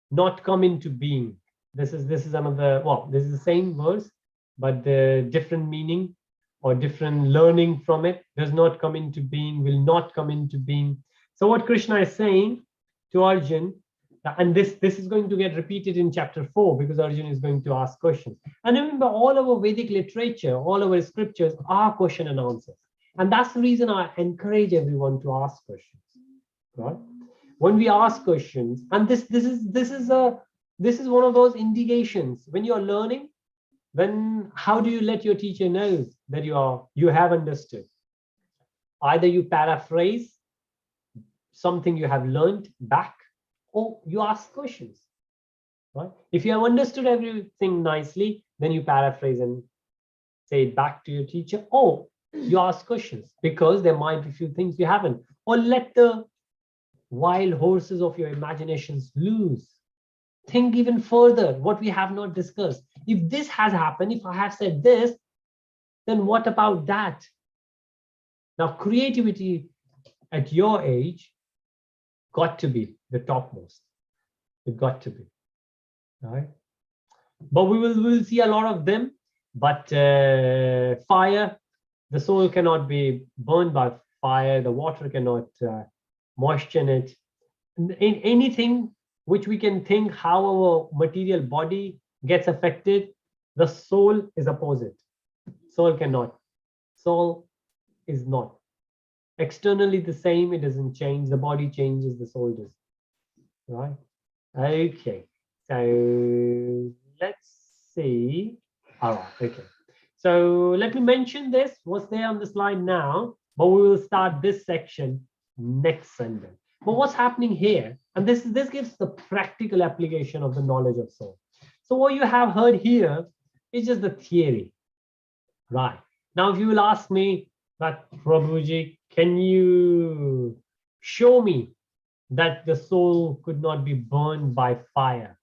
not come into being. This is another, well, this is the same verse, but the different meaning or different learning from it. Does not come into being, will not come into being. So what Krishna is saying to Arjun, and this is going to get repeated in chapter 4, because Arjun is going to ask questions. And remember, all our Vedic literature, all our scriptures are question and answers. And that's the reason I encourage everyone to ask questions, right? When we ask questions, and this is one of those indications when you're learning. Then how do you let your teacher know that you have understood? Either you paraphrase something you have learned back, or you ask questions, right? If you have understood everything nicely, then you paraphrase and say it back to your teacher, or you ask questions, because there might be a few things you haven't, or let the wild horses of your imaginations loose. Think even further what we have not discussed. If this has happened, if I have said this, then what about that? Now, creativity at your age got to be the topmost. It got to be, right? But we'll see a lot of them. But fire, the soul cannot be burned by fire. The water cannot moisten it. In anything which we can think how our material body gets affected, the soul is opposite. Soul cannot. Soul is not. Externally the same, it doesn't change. The body changes, the soul does. Right? Okay. So let's see. All right, okay. So let me mention this, what's there on the slide now, but we will start this section next Sunday. But what's happening here, and this gives the practical application of the knowledge of soul. So what you have heard here is just the theory, right? Now, if you will ask me that, Prabhuji, can you show me that the soul could not be burned by fire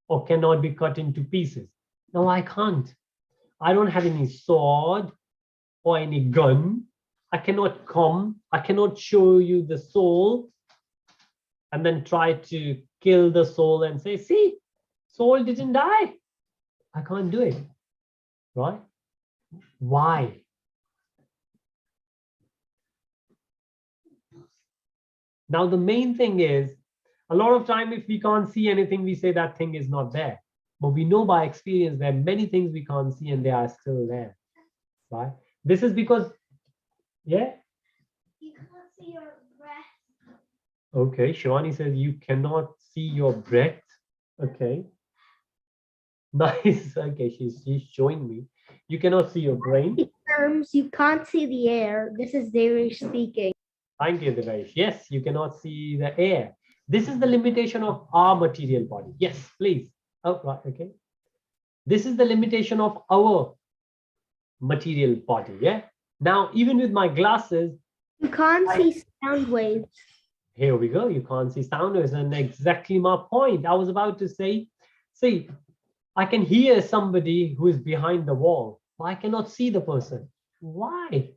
or cannot be cut into pieces? No, I can't. I don't have any sword or any gun. I cannot come. I cannot show you the soul and then try to kill the soul and say, see, soul didn't die. I can't do it, right? Why? Now, the main thing is, a lot of time, if we can't see anything, we say that thing is not there. But we know by experience there are many things we can't see and they are still there, right? This is because, yeah? You can't see your breath. Okay, Shivani says you cannot see your breath. Okay. Nice. Okay, she's showing me. You cannot see your brain. Terms, you can't see the air. This is Devesh speaking. Thank you, Devesh. Yes, you cannot see the air. This is the limitation of our material body. Yes, please. Oh, right, okay. This is the limitation of our material body, yeah? Now, even with my glasses, You can't see sound waves. here we go. You can't see sound waves, and exactly my point. I was about to say, see, I can hear somebody who is behind the wall, but I cannot see the person. Why?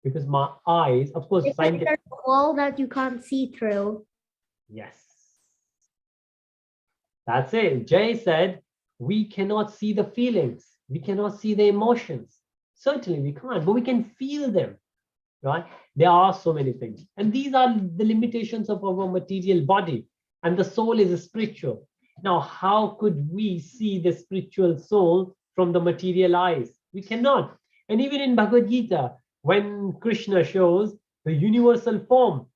Because my eyes, of course, It's like there's a wall that you can't see through. yes. That's it. Jay said, we cannot see the feelings. We cannot see the emotions. Certainly we can't, but we can feel them, right? There are so many things. And these are the limitations of our material body. And the soul is spiritual. Now, how could we see the spiritual soul from the material eyes? We cannot. And even in Bhagavad-Gītā, when Krishna shows the universal form,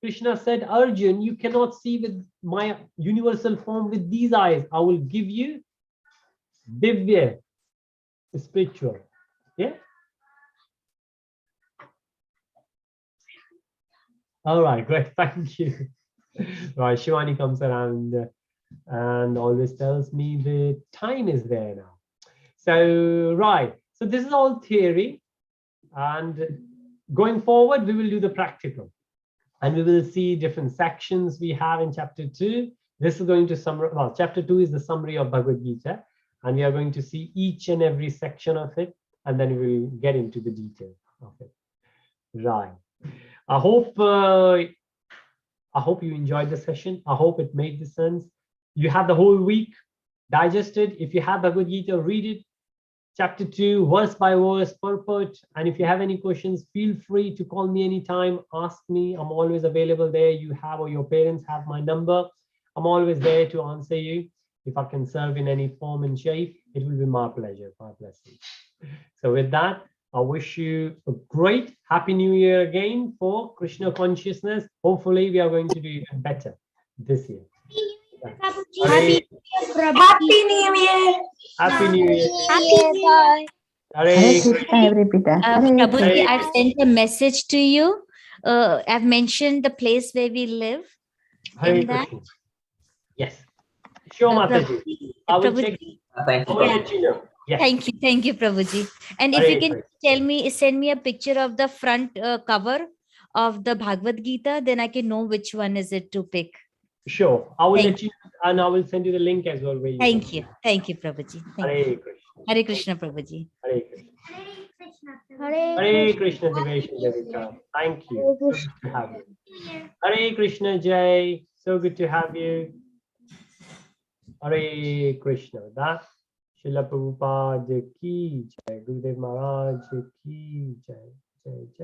Krishna said, Arjun, you cannot see with my universal form with these eyes. I will give you Divya, spiritual. Yeah? All right, great. Thank you. Right, Shivani comes around and always tells me the time is there now. So, right. So this is all theory. And going forward, we will do the practical. And we will see different sections we have in chapter 2. This is going to summarize, well, chapter 2 is the summary of Bhagavad-Gītā, and we are going to see each and every section of it, and then we will get into the detail of it. Right. I hope you enjoyed the session. I hope it made the sense. You have the whole week digested. If you have Bhagavad-Gītā, read it. Chapter 2, verse by verse, purport. And if you have any questions, feel free to call me anytime. Ask me. I'm always available there. You have, or your parents have, my number. I'm always there to answer you. If I can serve in any form and shape, it will be my pleasure, my blessing. So with that, I wish you a great Happy New Year again for Krishna consciousness. Hopefully, we are going to do even better this year. Happy Happy New Year. Happy New Year. Bye. Hare Hare Krishna. Krishna, everybody. Hare Prabhuji, Krishna. I've sent a message to you. I've mentioned the place where we live. Hare in that- Krishna. Yes. Sure, Mataji. I will check. Thank I you. will let you know. Yes. Thank you, Prabhuji. And if Hare you can Krishna. send me a picture of the front cover of the Bhagavad-Gītā, then I can know which one is it to pick. Sure. I will Thank let you, and I will send you the link as well. Where you Thank can- you, Prabhuji. Thank Hare you. Krishna. Hare Krishna, Prabhuji. Hare Krishna. Hare Hare Krishna, Devesh and Devika. Thank you. So good to have you. Hare Krishna, Jai. So good to have you. Hare Krishna. With that, Srila Prabhupada ki Jai. Gurudev Maharaj ki Jai. Jai Jai.